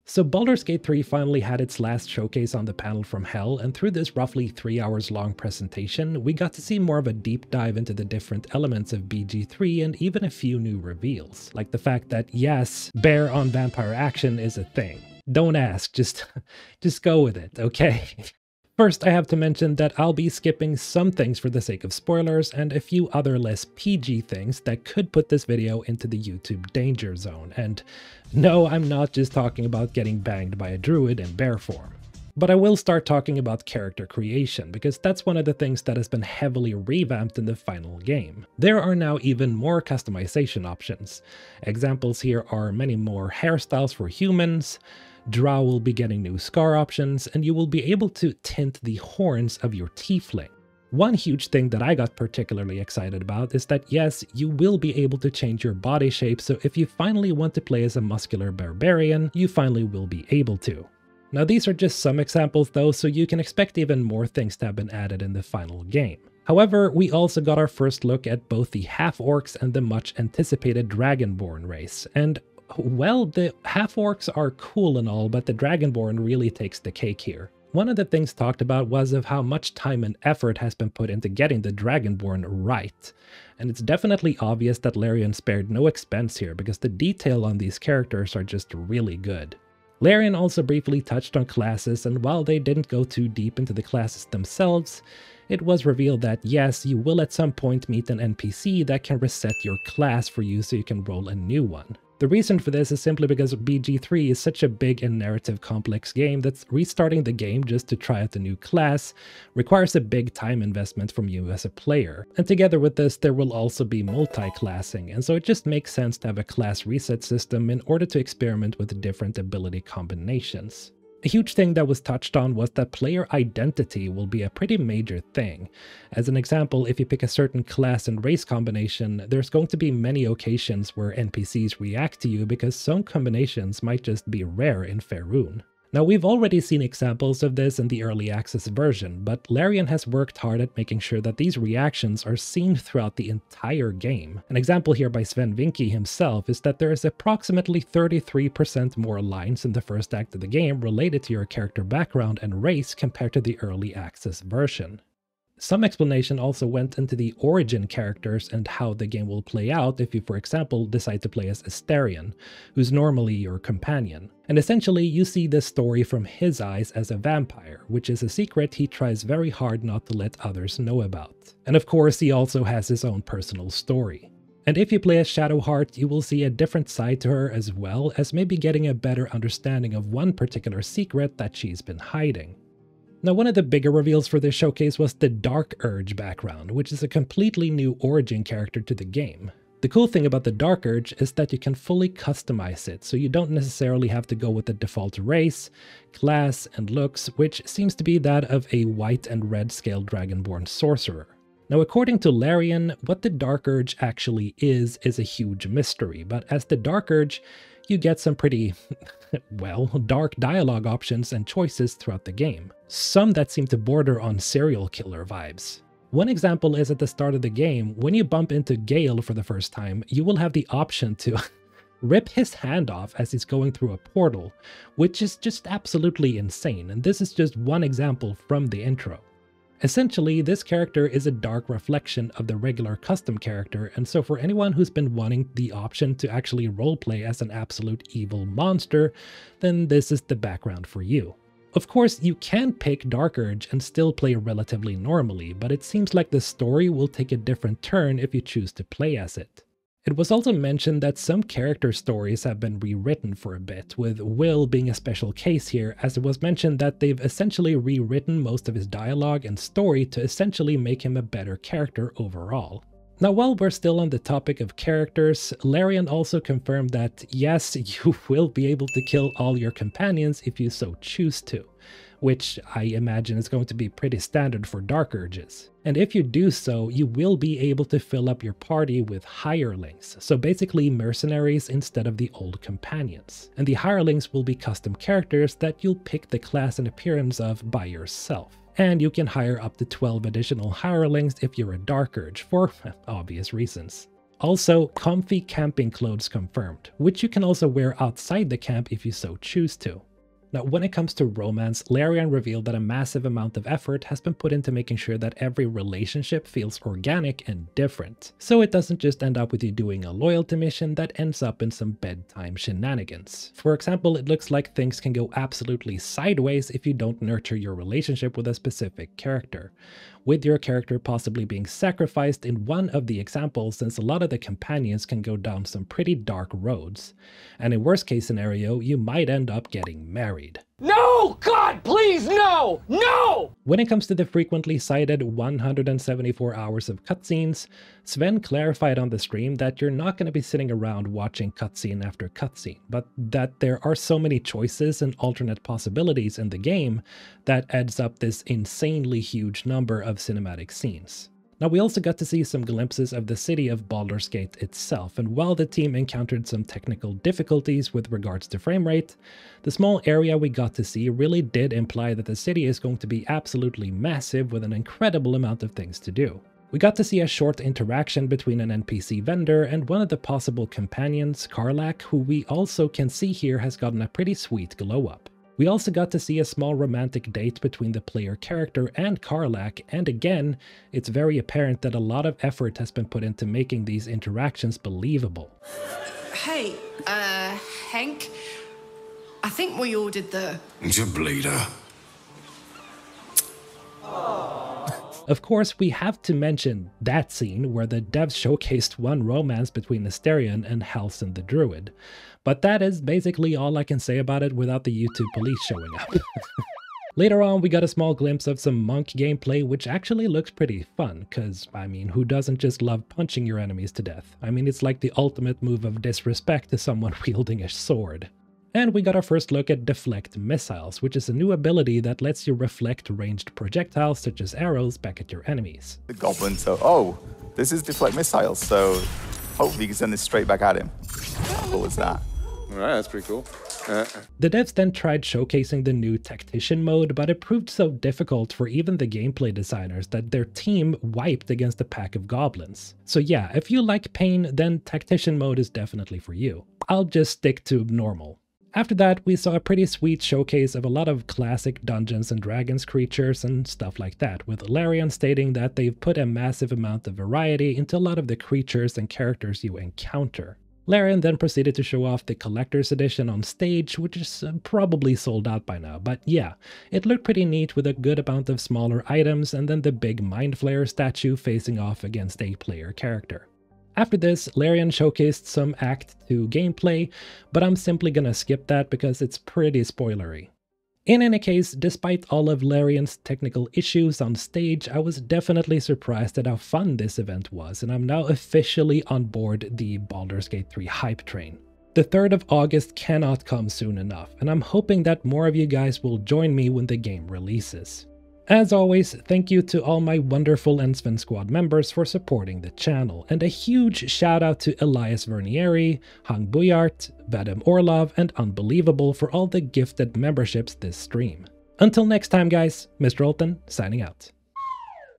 So Baldur's Gate 3 finally had its last showcase on the panel from Hell, and through this roughly 3 hours long presentation, we got to see more of a deep dive into the different elements of BG3 and even a few new reveals. Like the fact that yes, bear on vampire action is a thing. Don't ask, just go with it, okay? First, I have to mention that I'll be skipping some things for the sake of spoilers and a few other less PG things that could put this video into the YouTube danger zone. And no, I'm not just talking about getting banged by a druid in bear form. But I will start talking about character creation, because that's one of the things that has been heavily revamped in the final game. There are now even more customization options. Examples here are many more hairstyles for humans, Drow will be getting new scar options, and you will be able to tint the horns of your tiefling. One huge thing that I got particularly excited about is that yes, you will be able to change your body shape, so if you finally want to play as a muscular barbarian, you finally will be able to. Now these are just some examples though, so you can expect even more things to have been added in the final game. However, we also got our first look at both the half-orcs and the much anticipated Dragonborn race, and well, the half-orcs are cool and all, but the Dragonborn really takes the cake here. One of the things talked about was of how much time and effort has been put into getting the Dragonborn right. And it's definitely obvious that Larian spared no expense here, because the detail on these characters are just really good. Larian also briefly touched on classes, and while they didn't go too deep into the classes themselves, it was revealed that yes, you will at some point meet an NPC that can reset your class for you so you can roll a new one. The reason for this is simply because BG3 is such a big and narrative complex game that restarting the game just to try out a new class requires a big time investment from you as a player. And together with this, there will also be multi-classing, and so it just makes sense to have a class reset system in order to experiment with different ability combinations. A huge thing that was touched on was that player identity will be a pretty major thing. As an example, if you pick a certain class and race combination, there's going to be many occasions where NPCs react to you because some combinations might just be rare in Faerûn. Now, we've already seen examples of this in the early access version, but Larian has worked hard at making sure that these reactions are seen throughout the entire game. An example here by Sven Vincke himself is that there is approximately 33% more lines in the first act of the game related to your character background and race compared to the early access version. Some explanation also went into the origin characters and how the game will play out if you, for example, decide to play as Astarion, who's normally your companion. And essentially, you see this story from his eyes as a vampire, which is a secret he tries very hard not to let others know about. And of course, he also has his own personal story. And if you play as Shadowheart, you will see a different side to her as well as maybe getting a better understanding of one particular secret that she's been hiding. Now, one of the bigger reveals for this showcase was the Dark Urge background, which is a completely new origin character to the game. The cool thing about the Dark Urge is that you can fully customize it, so you don't necessarily have to go with the default race, class, and looks, which seems to be that of a white and red scaled Dragonborn sorcerer. Now, according to Larian, what the Dark Urge actually is a huge mystery, but as the Dark Urge, you get some pretty, well, dark dialogue options and choices throughout the game. Some that seem to border on serial killer vibes. One example is at the start of the game, when you bump into Gale for the first time, you will have the option to rip his hand off as he's going through a portal, which is just absolutely insane, and this is just one example from the intro. Essentially, this character is a dark reflection of the regular custom character, and so for anyone who's been wanting the option to actually roleplay as an absolute evil monster, then this is the background for you. Of course, you can pick Dark Urge and still play relatively normally, but it seems like the story will take a different turn if you choose to play as it. It was also mentioned that some character stories have been rewritten for a bit, with Will being a special case here, as it was mentioned that they've essentially rewritten most of his dialogue and story to essentially make him a better character overall. Now, while we're still on the topic of characters, Larian also confirmed that yes, you will be able to kill all your companions if you so choose to, which I imagine is going to be pretty standard for Dark Urges. And if you do so, you will be able to fill up your party with hirelings, so basically mercenaries instead of the old companions. And the hirelings will be custom characters that you'll pick the class and appearance of by yourself. And you can hire up to 12 additional hirelings if you're a Dark Urge, for obvious reasons. Also, comfy camping clothes confirmed, which you can also wear outside the camp if you so choose to. Now, when it comes to romance, Larian revealed that a massive amount of effort has been put into making sure that every relationship feels organic and different, so it doesn't just end up with you doing a loyalty mission that ends up in some bedtime shenanigans. For example, it looks like things can go absolutely sideways if you don't nurture your relationship with a specific character, with your character possibly being sacrificed in one of the examples, since a lot of the companions can go down some pretty dark roads. And in worst case scenario, you might end up getting married. No! God, please, no! No! When it comes to the frequently cited 174 hours of cutscenes, Sven clarified on the stream that you're not going to be sitting around watching cutscene after cutscene, but that there are so many choices and alternate possibilities in the game that adds up this insanely huge number of cinematic scenes. Now, we also got to see some glimpses of the city of Baldurs Gate itself, and while the team encountered some technical difficulties with regards to frame rate, the small area we got to see really did imply that the city is going to be absolutely massive with an incredible amount of things to do. We got to see a short interaction between an NPC vendor and one of the possible companions, Karlach, who we also can see here has gotten a pretty sweet glow up. We also got to see a small romantic date between the player character and Karlach, and again, it's very apparent that a lot of effort has been put into making these interactions believable. Hey, Hank, I think we ordered the... bleeder. Of course, we have to mention that scene where the devs showcased one romance between Asterion and Halsin the Druid. But that is basically all I can say about it without the YouTube police showing up. Later on, we got a small glimpse of some monk gameplay, which actually looks pretty fun, cause, I mean, who doesn't just love punching your enemies to death? I mean, it's like the ultimate move of disrespect to someone wielding a sword. And we got our first look at Deflect Missiles, which is a new ability that lets you reflect ranged projectiles such as arrows back at your enemies. The goblin, so, oh, this is Deflect Missiles, so hopefully you can send this straight back at him. How cool is that? Alright, that's pretty cool. The devs then tried showcasing the new Tactician mode, but it proved so difficult for even the gameplay designers that their team wiped against a pack of goblins. So yeah, if you like pain, then Tactician mode is definitely for you. I'll just stick to normal. After that, we saw a pretty sweet showcase of a lot of classic Dungeons & Dragons creatures and stuff like that, with Larian stating that they've put a massive amount of variety into a lot of the creatures and characters you encounter. Larian then proceeded to show off the collector's edition on stage, which is probably sold out by now, but yeah, it looked pretty neat with a good amount of smaller items and then the big Mind Flayer statue facing off against a player character. After this, Larian showcased some Act 2 gameplay, but I'm simply gonna skip that because it's pretty spoilery. In any case, despite all of Larian's technical issues on stage, I was definitely surprised at how fun this event was, and I'm now officially on board the Baldurs Gate 3 hype train. The 3rd of August cannot come soon enough, and I'm hoping that more of you guys will join me when the game releases. As always, thank you to all my wonderful Sven Squad members for supporting the channel, and a huge shout out to Elias Vernieri, Hang Buyart, Vadim Orlov, and Unbelievable for all the gifted memberships this stream. Until next time guys, MrHulthen signing out.